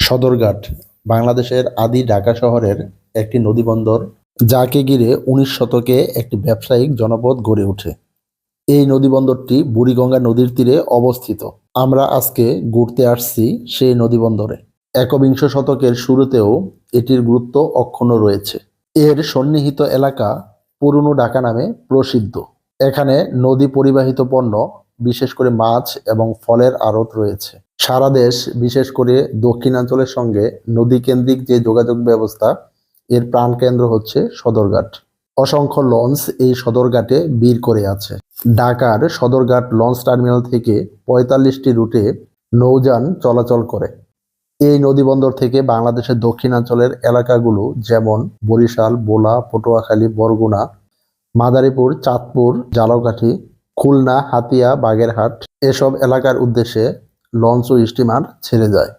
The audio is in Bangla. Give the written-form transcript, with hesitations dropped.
সদরঘাট বাংলাদেশের আদি ঢাকা শহরের একটি নদীবন্দর, যাকে ঘিরে ১৯ শতকে একটি ব্যবসায়িক জনপদ গড়ে ওঠে। এই নদীবন্দরটি বুড়িগঙ্গা নদীর তীরে অবস্থিত। আমরা আজকে ঘুরতে আসছি সেই নদীবন্দরে। একবিংশ শতকের শুরুতেও এটির গুরুত্ব অক্ষুণ্ণ রয়েছে। এর সন্নিহিত এলাকা পুরনো ঢাকা নামে প্রসিদ্ধ। এখানে নদী পরিবাহিত পণ্য, বিশেষ করে মাছ এবং ফলের আড়ত রয়েছে। সারা দেশ, বিশেষ করে দক্ষিণাঞ্চলের সঙ্গে নদীকেন্দ্রিক যে যোগাযোগ ব্যবস্থা, এর প্রাণকেন্দ্র হচ্ছে সদরঘাট। অসংখ্য লঞ্চ এই সদরঘাটে ভিড় করে আছে। ঢাকার সদরঘাট লঞ্চ টার্মিনাল থেকে ৪৫টি রুটে নৌযান চলাচল করে। এই নদীবন্দর থেকে বাংলাদেশের দক্ষিণাঞ্চলের এলাকাগুলো যেমন বরিশাল, ভোলা, পটুয়াখালী, বরগুনা, মাদারীপুর, চাঁদপুর, ঝালকাঠি, খুলনা, হাতিয়া, বাগেরহাট এসব এলাকার উদ্দেশ্যে লঞ্চ ও স্টিমার ছেড়ে যায়।